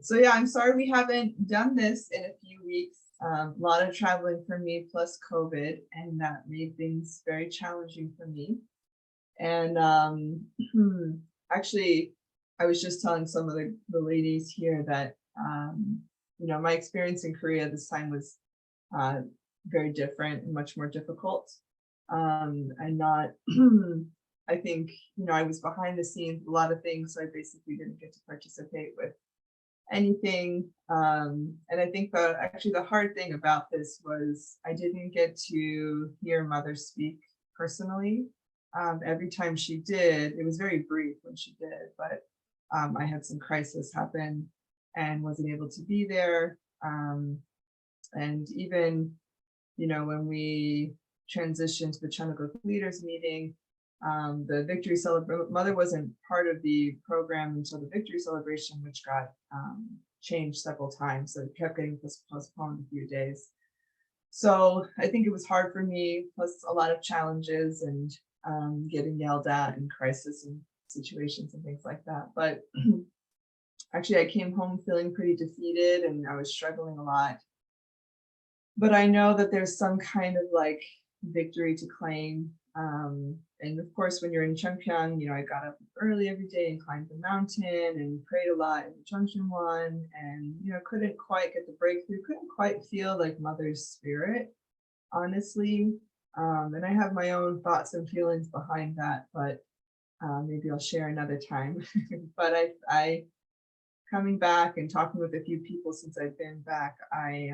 So yeah, I'm sorry we haven't done this in a few weeks. A lot of traveling for me plus COVID, and that made things very challenging for me. And actually, I was just telling some of the ladies here that, my experience in Korea this time was uh, very different and much more difficult. And not, I think, I was behind the scenes, a lot of things, so I basically didn't get to participate with anything. And I think actually the hard thing about this was I didn't get to hear mother speak personally. Every time she did, it was very brief when she did, but I had some crisis happen and wasn't able to be there. And even, when we transitioned to the Chanukuk leaders meeting, the victory celebration, mother wasn't part of the program until the victory celebration, which got changed several times. So it kept getting postponed a few days. So I think it was hard for me, plus a lot of challenges and getting yelled at and crisis and situations and things like that. But actually I came home feeling pretty defeated and I was struggling a lot. But I know that there's some kind of like victory to claim. And of course, when you're in Cheongpyeong, I got up early every day and climbed the mountain and prayed a lot in the Cheongpyeong and, couldn't quite get the breakthrough, couldn't quite feel like mother's spirit, honestly. And I have my own thoughts and feelings behind that, but maybe I'll share another time. But I coming back and talking with a few people since I've been back, I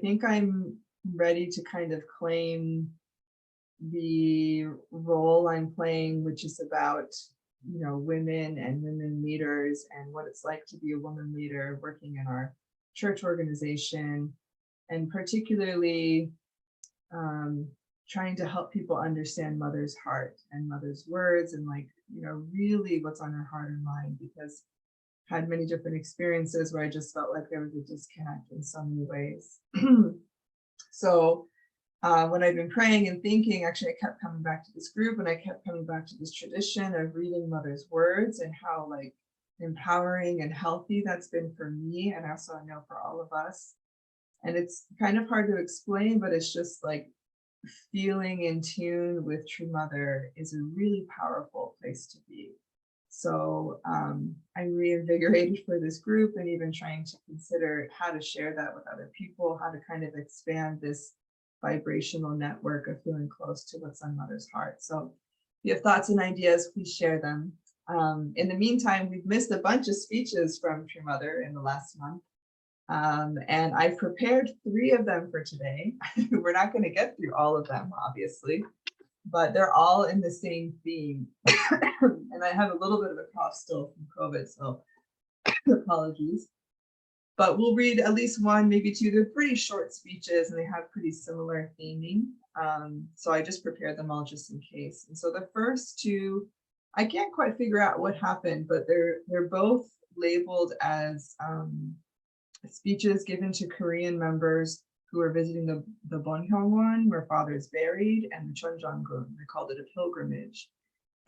think I'm ready to kind of claim the role I'm playing, which is about, women and women leaders and what it's like to be a woman leader working in our church organization, and particularly trying to help people understand mother's heart and mother's words and really what's on her heart and mind, because had many different experiences where I just felt like there was a disconnect in so many ways. So when I've been praying and thinking, actually, I kept coming back to this group and I kept coming back to this tradition of reading mother's words and how empowering and healthy that's been for me, and also I know for all of us. And it's kind of hard to explain, but it's just like feeling in tune with true mother is a really powerful place to be. So I'm reinvigorated for this group and even trying to consider how to share that with other people, how to kind of expand this vibrational network of feeling close to what's on mother's heart. So if you have thoughts and ideas, please share them. In the meantime, we've missed a bunch of speeches from True Mother in the last month. And I've prepared 3 of them for today. We're not going to get through all of them, obviously, but they're all in the same theme. And I have a little bit of a cough still from COVID, so apologies. But we'll read at least 1, maybe 2. They're pretty short speeches and they have pretty similar theming. So I just prepared them all just in case. And so the first 2, I can't quite figure out what happened, but they're both labeled as speeches given to Korean members who are visiting the Bonhyungwon, where father is buried, and the Chonjanggun. They called it a pilgrimage.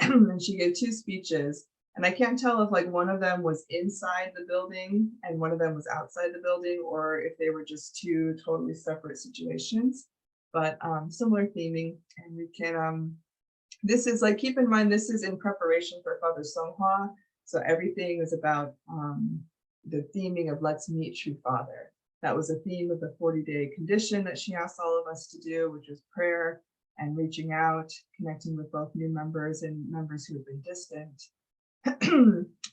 And she gave 2 speeches. And I can't tell if one of them was inside the building and one of them was outside the building, or if they were just 2 totally separate situations, but similar theming. And we can, this is keep in mind, this is in preparation for Father Seunghwa. So everything is about the theming of let's meet true father. That was a theme of the 40-day condition that she asked all of us to do, which was prayer and reaching out, connecting with both new members and members who have been distant.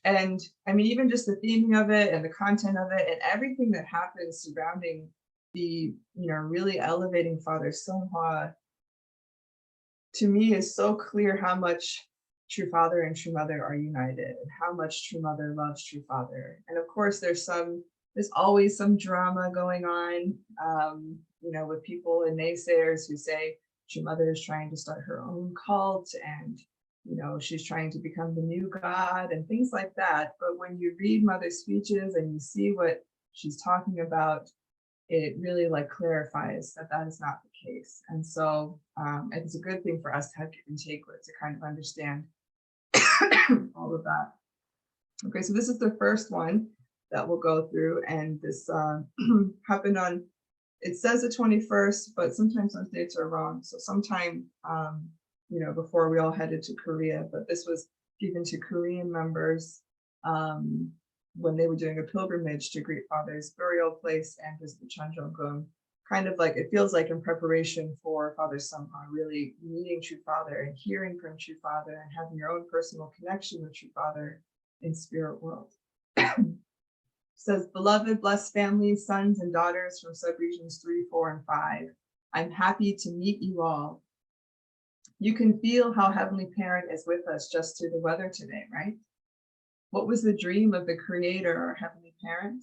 And I mean, even just the theming of it and the content of it and everything that happens surrounding the, really elevating Father Seunghwa, to me is so clear how much true father and true mother are united and how much true mother loves true father. And of course, there's always some drama going on, with people and naysayers who say true mother is trying to start her own cult and she's trying to become the new God and things like that. But when you read mother's speeches and you see what she's talking about, it really clarifies that that is not the case. And so it's a good thing for us to have give and take with to kind of understand all of that. Okay, so this is the first one. that we'll go through. And this happened on, it says the 21st, but sometimes those dates are wrong. So sometime, before we all headed to Korea, but this was given to Korean members when they were doing a pilgrimage to greet Father's burial place and visit the Chanjeonggung. Kind of like, it feels like in preparation for Father Seunghwa, really meeting True Father and hearing from True Father and having your own personal connection with True Father in spirit world. Says, beloved, blessed families, sons and daughters from subregions 3, 4, and 5, I'm happy to meet you all. You can feel how Heavenly Parent is with us just through the weather today, right? What was the dream of the Creator or Heavenly Parent?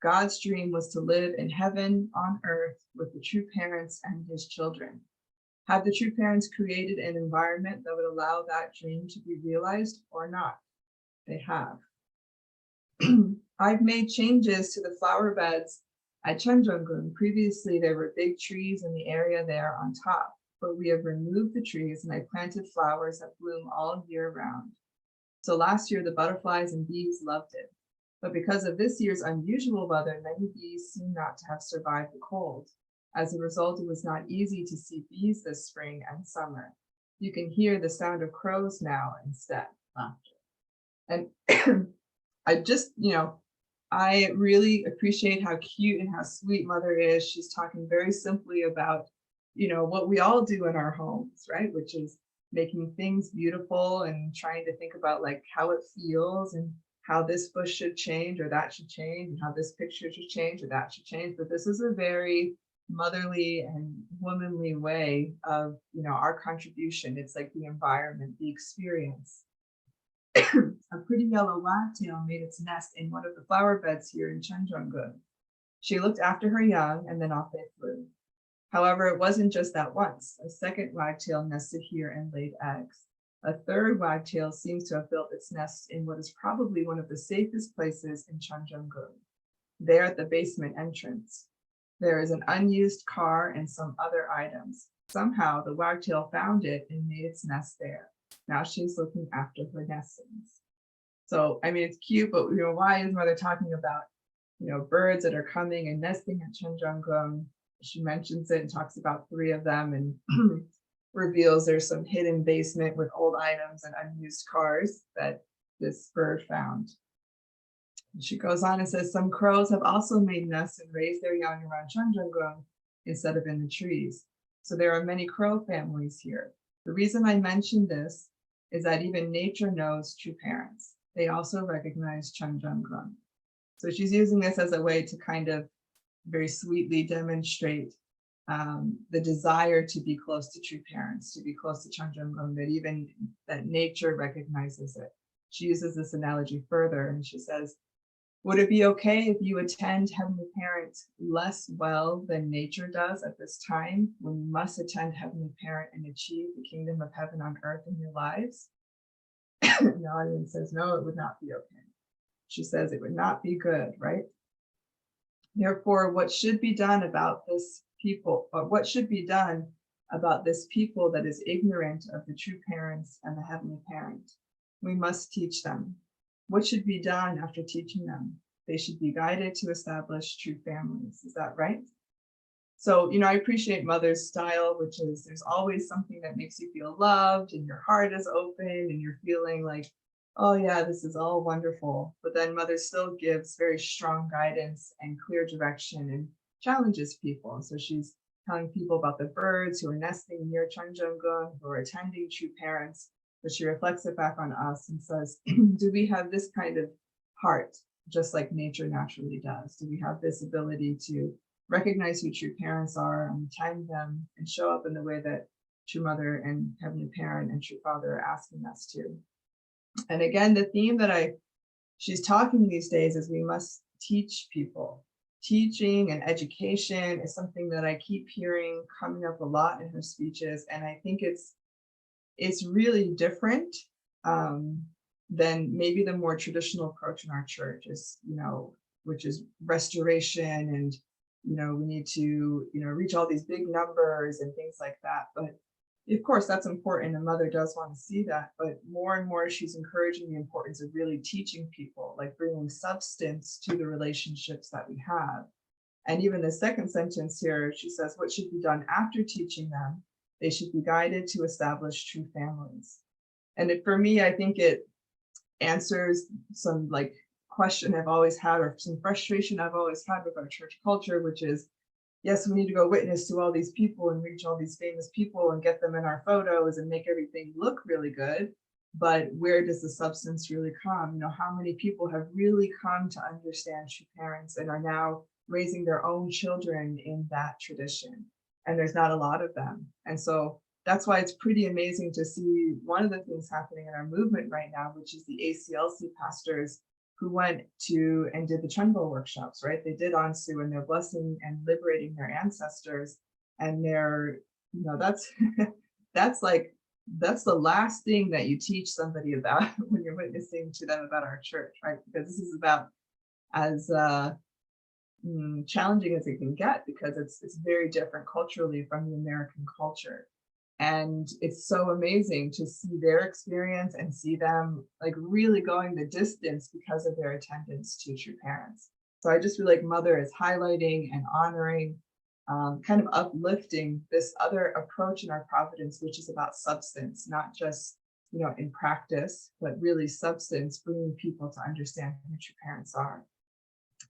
God's dream was to live in heaven on earth with the true parents and his children. Have the true parents created an environment that would allow that dream to be realized or not? They have. I've made changes to the flower beds at Chanjeonggung. Previously, there were big trees in the area there on top, but we have removed the trees and I planted flowers that bloom all year round. So last year, the butterflies and bees loved it. But because of this year's unusual weather, many bees seem not to have survived the cold. As a result, it was not easy to see bees this spring and summer. You can hear the sound of crows now instead. And I just, I really appreciate how cute and how sweet Mother is. She's talking very simply about, what we all do in our homes, right? Which is making things beautiful and trying to think about like how it feels and how this bush should change or that should change and how this picture should change or that should change. But this is a very motherly and womanly way of, our contribution. It's like the environment, the experience. A pretty yellow wagtail made its nest in one of the flower beds here in Chanjeonggung. She looked after her young and then off they flew. However, it wasn't just that once. A second wagtail nested here and laid eggs. A third wagtail seems to have built its nest in what is probably one of the safest places in Chanjeonggung, there at the basement entrance. There is an unused car and some other items. Somehow the wagtail found it and made its nest there. Now she's looking after her nestlings. So, it's cute, but why is Mother talking about, birds that are coming and nesting at Chanjeonggung? She mentions it and talks about 3 of them and reveals there's some hidden basement with old items and unused cars that this bird found. And she goes on and says, some crows have also made nests and raised their young around Chanjeonggung instead of in the trees. So there are many crow families here. The reason I mention this is that even nature knows true parents. They also recognize Chanjeonggung. So she's using this as a way to kind of very sweetly demonstrate the desire to be close to true parents, to be close to Chanjeonggung, that even that nature recognizes it. She uses this analogy further and she says, would it be okay if you attend Heavenly Parent less well than nature does at this time, when you must attend Heavenly Parent and achieve the kingdom of heaven on earth in your lives? The audience says, no, it would not be okay. She says it would not be good, right? Therefore, what should be done about this people, or what should be done about this people that is ignorant of the true parents and the Heavenly Parent? We must teach them. What should be done after teaching them? They should be guided to establish true families. Is that right? So, I appreciate Mother's style, which is there's always something that makes you feel loved and your heart is open and you're feeling like, oh yeah, this is all wonderful. But then Mother still gives very strong guidance and clear direction and challenges people. So she's telling people about the birds who are nesting near Chanjeonggung, who are attending true parents, but she reflects it back on us and says, do we have this kind of heart, just like nature naturally does? Do we have this ability to recognize who true parents are and attend them and show up in the way that True Mother and Heavenly Parent and True Father are asking us to? And again, the theme that she's talking these days is we must teach people. Teaching and education is something that I keep hearing coming up a lot in her speeches. And I think it's really different than maybe the more traditional approach in our church is, which is restoration and, we need to, reach all these big numbers and things like that. But of course, that's important. A mother does want to see that, but more and more she's encouraging the importance of really teaching people, like bringing substance to the relationships that we have. And even the second sentence here, she says, what should be done after teaching them? They should be guided to establish true families. And for me, I think it answers some like question I've always had, or some frustration I've always had with our church culture, which is, yes, we need to go witness to all these people and reach all these famous people and get them in our photos and make everything look really good. But where does the substance really come? You know, how many people have really come to understand true parents and are now raising their own children in that tradition? And there's not a lot of them. And so that's why it's pretty amazing to see one of the things happening in our movement right now, which is the ACLC pastors who went to and did the Seunghwa workshops, right? They did Ansu, and they're blessing and liberating their ancestors. And they're, you know, that's that's the last thing that you teach somebody about when you're witnessing to them about our church, right? Because this is about as challenging as it can get, because it's very different culturally from the American culture. And it's so amazing to see their experience and see them like really going the distance because of their attendance to true parents. So I just feel like Mother is highlighting and honoring, kind of uplifting this other approach in our Providence, which is about substance, not just, you know, in practice, but really substance, bringing people to understand who true parents are.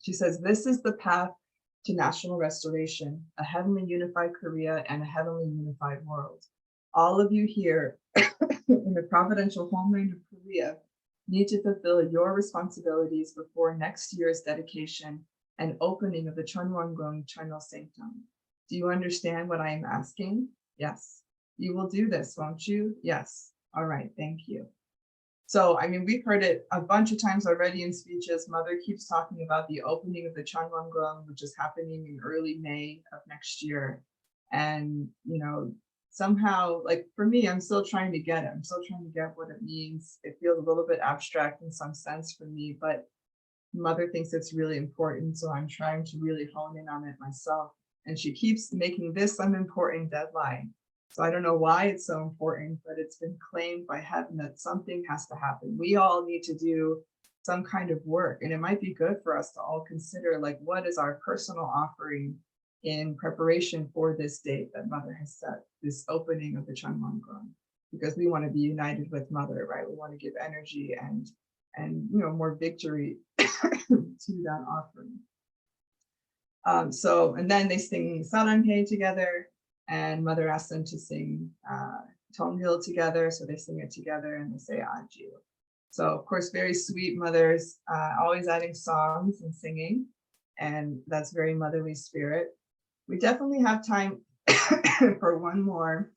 She says, this is the path to national restoration, a heavenly unified Korea and a heavenly unified world. All of you here in the providential homeland of Korea need to fulfill your responsibilities before next year's dedication and opening of the Cheonwon-gong Channel Sanctum. Do you understand what I am asking? Yes. You will do this, won't you? Yes. All right, thank you. So, I mean, we've heard it a bunch of times already in speeches. Mother keeps talking about the opening of the Cheonwon-gong, which is happening in early May of next year. And, you know, somehow, like for me, I'm still trying to get it. I'm still trying to get what it means. It feels a little bit abstract in some sense for me, but Mother thinks it's really important. So I'm trying to really hone in on it myself. And she keeps making this an important deadline. So I don't know why it's so important, but it's been claimed by heaven that something has to happen. We all need to do some kind of work. And it might be good for us to all consider, like, what is our personal offering in preparation for this date that Mother has set, this opening of the Cheonwon-gong, because we want to be united with Mother, right? We want to give energy and you know, more victory to that offering. So, and then they sing Saranghae together, and Mother asked them to sing Tonghil together. So they sing it together and they say Aju. So of course, very sweet mothers, always adding songs and singing. And that's very motherly spirit. We definitely have time for one more.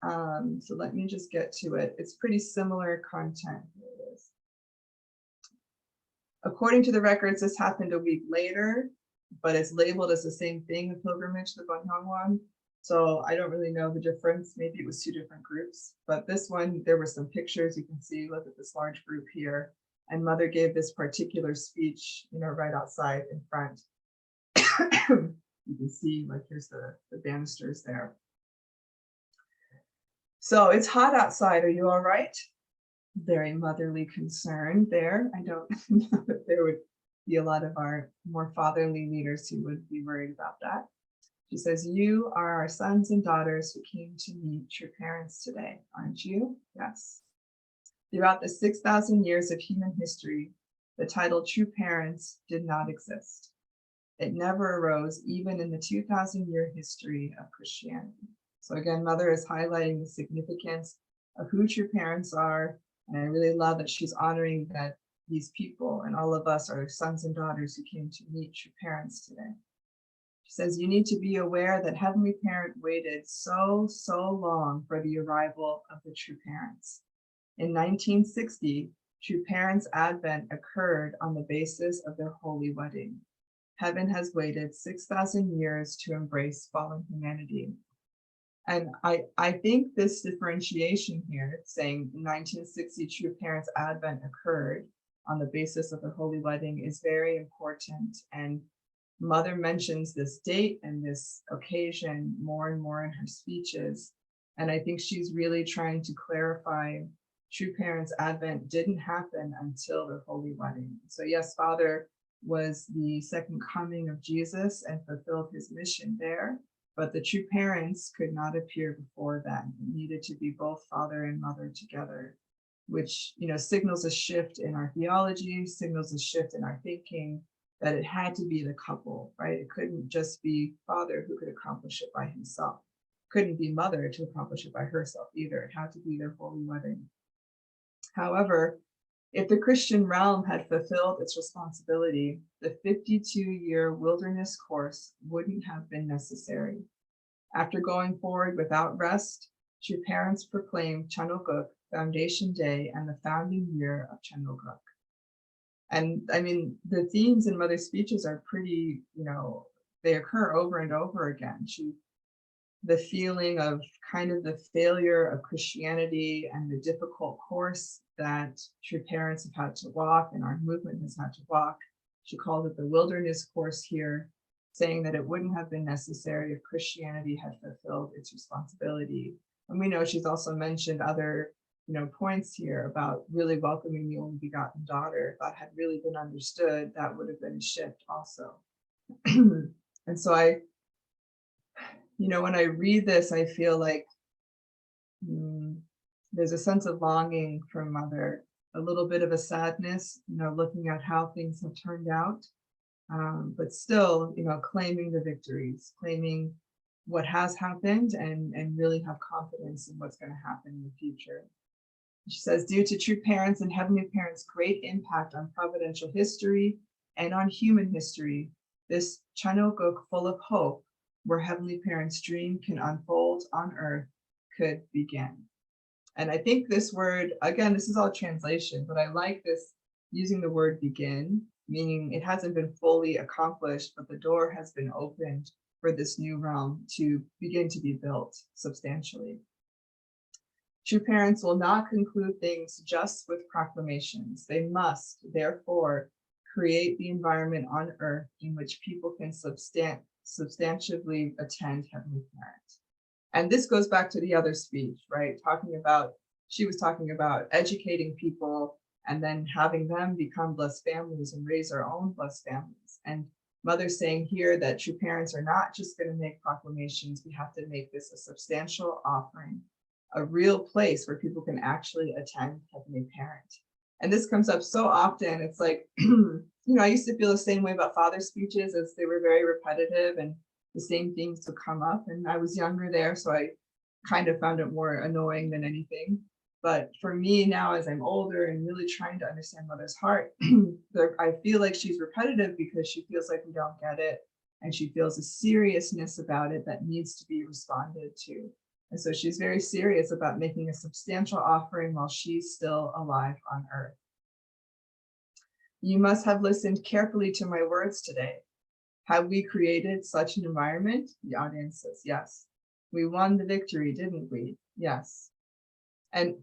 So let me just get to it. It's pretty similar content. Here it is. According to the records, this happened a week later, but it's labeled as the same thing, the pilgrimage to Gyeongwon. So I don't really know the difference. Maybe it was two different groups, but this one, there were some pictures you can see. Look at this large group here. And Mother gave this particular speech, you know, right outside in front. You can see, like, here's the banisters there. So it's hot outside. Are you all right? Very motherly concern there. I don't know if there would be a lot of our more fatherly leaders who would be worried about that. She says, you are our sons and daughters who came to meet your parents today, aren't you? Yes. Throughout the 6,000 years of human history, the title true parents did not exist. It never arose even in the 2,000-year history of Christianity. So again, Mother is highlighting the significance of who true parents are. And I really love that she's honoring that these people and all of us are sons and daughters who came to meet true parents today. She says, you need to be aware that Heavenly Parent waited so long for the arrival of the true parents. In 1960, true parents' advent occurred on the basis of their holy wedding. Heaven has waited 6,000 years to embrace fallen humanity. And I think this differentiation here, saying in 1960, true parents' advent occurred on the basis of the holy wedding, is very important. And Mother mentions this date and this occasion more and more in her speeches. And I think she's really trying to clarify true parents' advent didn't happen until their holy wedding. So yes, Father was the second coming of Jesus and fulfilled his mission there, but the true parents could not appear before then. It needed to be both father and mother together, which signals a shift in our theology, signals a shift in our thinking, that it had to be the couple, right? It couldn't just be father who could accomplish it by himself. Couldn't be mother to accomplish it by herself either. It had to be their holy wedding. However, if the Christian realm had fulfilled its responsibility, the 52-year wilderness course wouldn't have been necessary. After going forward without rest, true parents proclaimed Chanoguk Foundation Day and the founding year of Chanoguk. And I mean, the themes in Mother's speeches are pretty, they occur over and over again. The feeling of kind of the failure of Christianity and the difficult course that true parents have had to walk and our movement has had to walk. She called it the wilderness course here, saying that it wouldn't have been necessary if Christianity had fulfilled its responsibility. And we know she's also mentioned other points here about really welcoming the only begotten daughter. If that had really been understood, that would have been a shift also. And so when I read this, I feel like there's a sense of longing for Mother, a little bit of a sadness, looking at how things have turned out, but still, claiming the victories, claiming what has happened and really have confidence in what's going to happen in the future. She says, due to true parents and heavenly parents' great impact on providential history and on human history, this Chanoguk full of hope, where heavenly parents' dream can unfold on earth, could begin. And I think this word, again, this is all translation, but I like this using the word begin, meaning it hasn't been fully accomplished, but the door has been opened for this new realm to begin to be built substantially. True parents will not conclude things just with proclamations. They must, therefore, create the environment on earth in which people can substantially attend Heavenly Parent. And this goes back to the other speech, right? She was talking about educating people and then having them become blessed families and raise our own blessed families. And Mother's saying here that true parents are not just going to make proclamations. We have to make this a substantial offering, a real place where people can actually attend Heavenly Parent. And this comes up so often. It's like, I used to feel the same way about Father's speeches, as they were very repetitive and the same things would come up. And I was younger there, so I kind of found it more annoying than anything. But for me now, as I'm older and really trying to understand Mother's heart, I feel like she's repetitive because she feels like we don't get it. And she feels a seriousness about it that needs to be responded to. And so she's very serious about making a substantial offering while she's still alive on earth. You must have listened carefully to my words today. Have we created such an environment? The audience says yes. We won the victory, didn't we? Yes. And,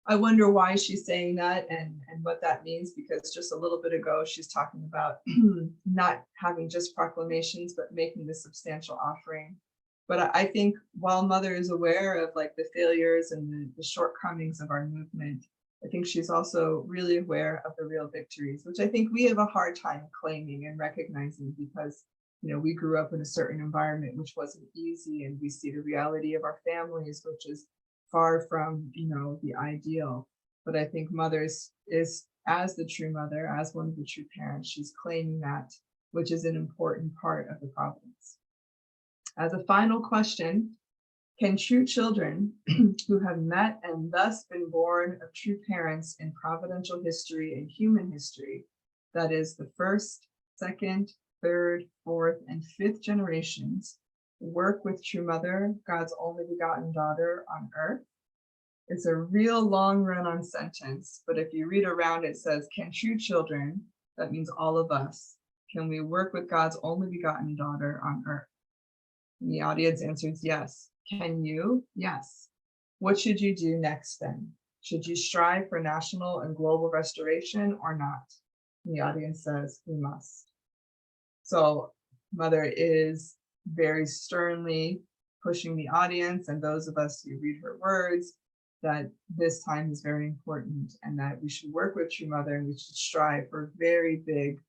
I wonder why she's saying that and what that means, because just a little bit ago, she's talking about not having just proclamations, but making the substantial offering. But I think while Mother is aware of like the failures and the shortcomings of our movement, I think she's also really aware of the real victories, which I think we have a hard time claiming and recognizing because, we grew up in a certain environment which wasn't easy, and we see the reality of our families, which is far from, the ideal. But I think Mother is, as the true mother, as one of the true parents, she's claiming that, which is an important part of the providence. As a final question, can true children who have met and thus been born of true parents in providential history and human history, that is the first, second, third, fourth, and fifth generations, work with true mother, God's only begotten daughter on earth? It's a real long run-on sentence, but if you read around, it says, can true children, that means all of us, can we work with God's only begotten daughter on earth? And the audience answers yes. Can you? Yes. What should you do next then? Should you strive for national and global restoration or not? And the audience says we must. So Mother is very sternly pushing the audience and those of us who read her words that this time is very important and that we should work with True Mother and we should strive for very big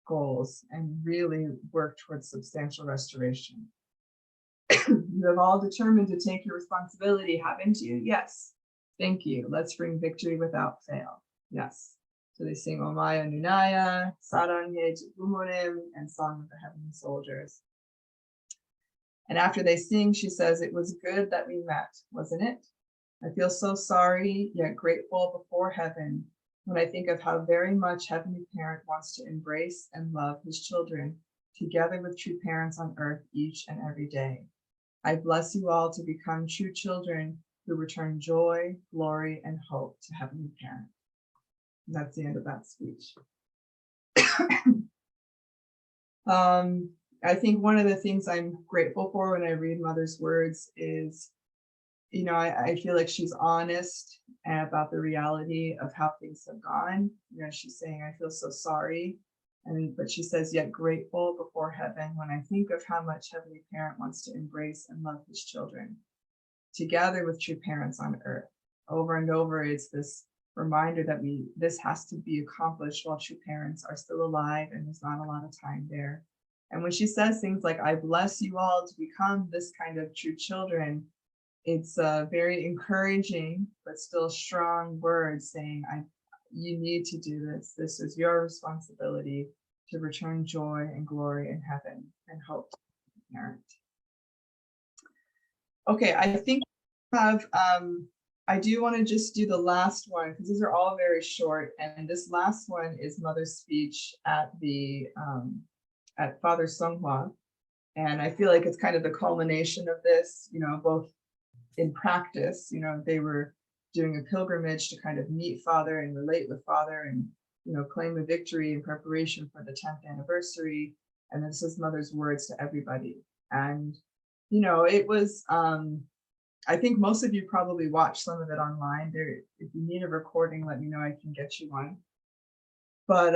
goals and really work towards substantial restoration. You have all determined to take your responsibility, haven't you? Yes. Thank you. Let's bring victory without fail. Yes. So they sing Omaya Nunaya, Sarangye Bumorim, and Song of the Heavenly Soldiers. And after they sing, she says, it was good that we met, wasn't it? I feel so sorry, yet grateful before heaven when I think of how very much Heavenly Parent wants to embrace and love his children together with true parents on earth each and every day. I bless you all to become true children who return joy, glory, and hope to Heavenly Parent. And that's the end of that speech. I think one of the things I'm grateful for when I read Mother's words is, you know, I feel like she's honest about the reality of how things have gone. You know, she's saying, I feel so sorry. But she says, yet grateful before heaven when I think of how much Heavenly Parent wants to embrace and love his children together with true parents on earth. Over and over, it's this reminder that this has to be accomplished while true parents are still alive and there's not a lot of time there. And when she says things like, I bless you all to become this kind of true children, it's very encouraging, but still strong words saying, you need to do this. This is your responsibility to return joy and glory in heaven and hope to the parent. Okay, I think I do want to just do the last one because these are all very short. And this last one is Mother's speech at at Father Seunghwa. And I feel like it's kind of the culmination of this, you know, both in practice, you know, they were doing a pilgrimage to kind of meet Father and relate with Father and, you know, claim a victory in preparation for the 10th anniversary. And this is Mother's words to everybody. And, you know, it was, I think most of you probably watched some of it online. If you need a recording, let me know, I can get you one. But,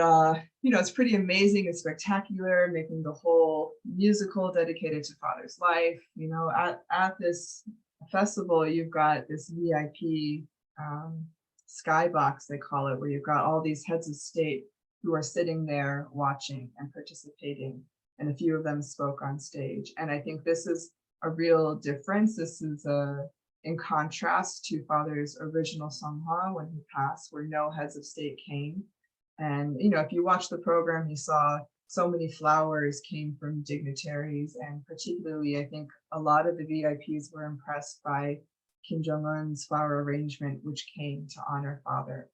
you know, it's pretty amazing and spectacular, making the whole musical dedicated to Father's life. You know, at this festival, you've got this VIP skybox, they call it, where you've got all these heads of state who are sitting there watching and participating. And a few of them spoke on stage. And I think this is a real difference. This is in contrast to Father's original Seunghwa when he passed, where no heads of state came. And, you know, if you watch the program, you saw so many flowers came from dignitaries. And particularly, I think a lot of the VIPs were impressed by Kim Jong-un's flower arrangement, which came to honor Father.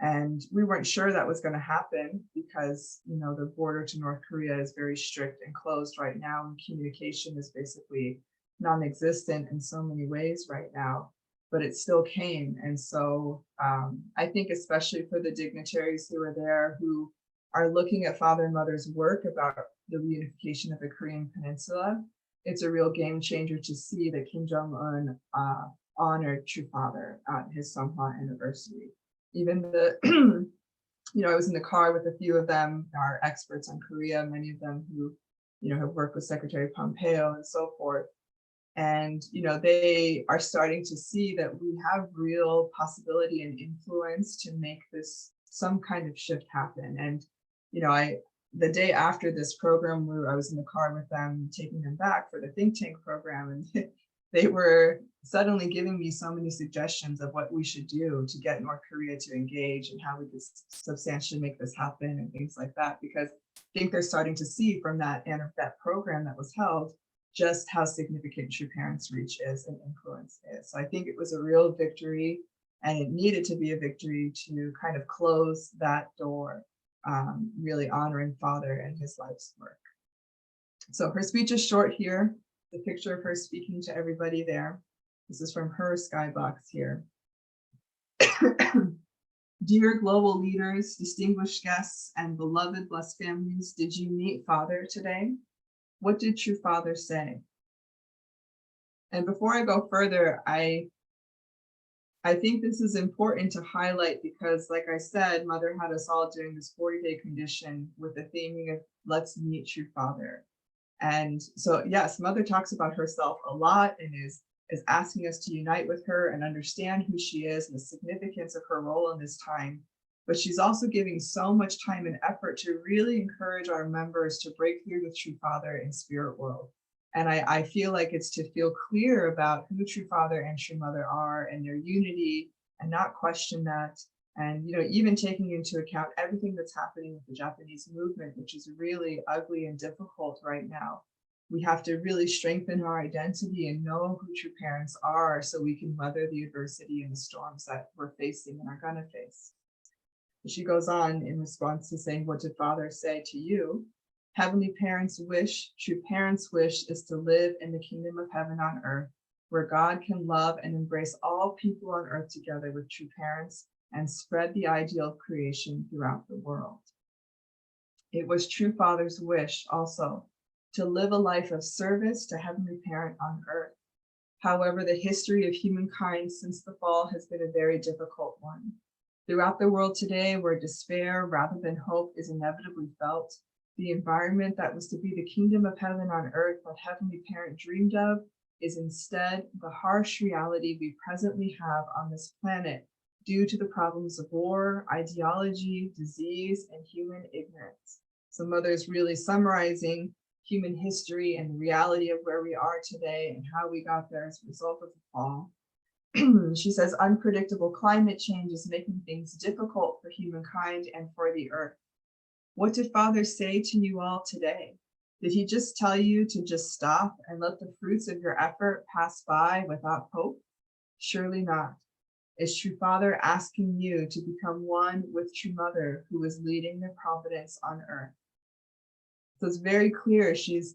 And we weren't sure that was going to happen because, you know, the border to North Korea is very strict and closed right now. And communication is basically non-existent in so many ways right now. But it still came. And so I think especially for the dignitaries who are there, who are looking at Father and Mother's work about the reunification of the Korean Peninsula, it's a real game changer to see that Kim Jong-un honored True Father at his Seunghwa anniversary. Even you know, I was in the car with a few of them, are experts on Korea, many of them who, you know, have worked with Secretary Pompeo and so forth. And, you know, they are starting to see that we have real possibility and influence to make this some kind of shift happen. And, you know, the day after this program, I was in the car with them, taking them back for the think tank program. And they were suddenly giving me so many suggestions of what we should do to get North Korea to engage and how we could substantially make this happen and things like that. Because I think they're starting to see from that program that was held just how significant True Parents' reach is and influence is. So I think it was a real victory, and it needed to be a victory to kind of close that door, really honoring Father and his life's work. So her speech is short here, the picture of her speaking to everybody there. This is from her skybox here. Dear global leaders, distinguished guests, and beloved blessed families, did you meet Father today? What did True Father say? And before I go further, I think this is important to highlight because, like I said, Mother had us all doing this 40-day condition with the theming of let's meet True Father. And so, yes, Mother talks about herself a lot and is asking us to unite with her and understand who she is and the significance of her role in this time. But she's also giving so much time and effort to really encourage our members to break through the True Father and Spirit world. And I feel like it's to feel clear about who True Father and True Mother are and their unity and not question that. And even taking into account everything that's happening with the Japanese movement, which is really ugly and difficult right now. We have to really strengthen our identity and know who true parents are so we can weather the adversity and the storms that we're facing and are going to face. She goes on in response to saying, what did Father say to you? Heavenly parents' wish, true parents' wish is to live in the kingdom of heaven on earth, where God can love and embrace all people on earth together with true parents and spread the ideal of creation throughout the world. It was True Father's wish also to live a life of service to Heavenly Parent on earth. However, the history of humankind since the fall has been a very difficult one. Throughout the world today, where despair rather than hope is inevitably felt, the environment that was to be the kingdom of heaven on earth that Heavenly Parent dreamed of is instead the harsh reality we presently have on this planet due to the problems of war, ideology, disease, and human ignorance. So Mother is really summarizing human history and the reality of where we are today and how we got there as a result of the fall. She says, unpredictable climate change is making things difficult for humankind and for the earth. What did Father say to you all today? Did he just tell you to just stop and let the fruits of your effort pass by without hope? Surely not. Is True Father asking you to become one with True Mother who is leading the providence on earth? So it's very clear she's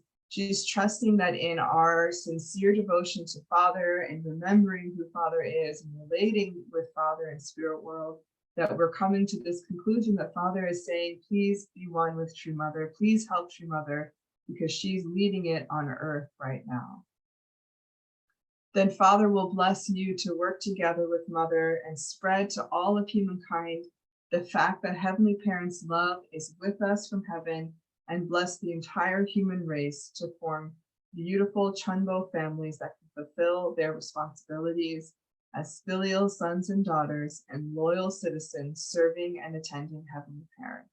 trusting that in our sincere devotion to Father and remembering who Father is and relating with Father and Spirit world, that we're coming to this conclusion that Father is saying, please be one with True Mother, please help True Mother, because she's leading it on earth right now. Then Father will bless you to work together with Mother and spread to all of humankind the fact that Heavenly Parent's love is with us from heaven, and bless the entire human race to form beautiful Chunbo families that can fulfill their responsibilities as filial sons and daughters and loyal citizens serving and attending Heavenly Parent.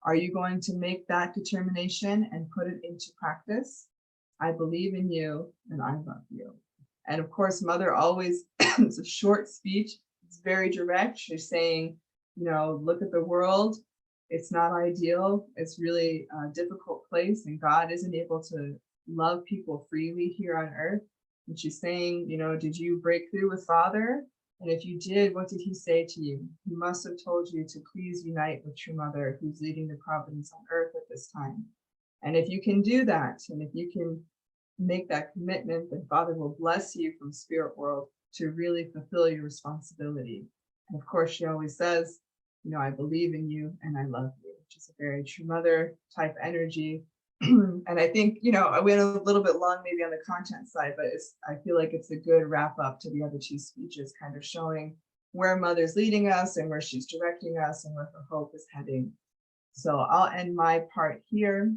Are you going to make that determination and put it into practice? I believe in you and I love you. And of course, Mother always, it's a short speech, it's very direct. She's saying, look at the world. It's not ideal. It's really a difficult place, and God isn't able to love people freely here on earth. And she's saying, did you break through with Father? And if you did, what did he say to you? He must have told you to please unite with True Mother, who's leading the providence on earth at this time. And if you can do that, and if you can make that commitment, then Father will bless you from Spirit world to really fulfill your responsibility. And of course, she always says, I believe in you and I love you, which is a very True Mother type energy. And I think, I went a little bit long maybe on the content side, but I feel like it's a good wrap up to the other two speeches, kind of showing where Mother's leading us and where she's directing us and where her hope is heading. So I'll end my part here.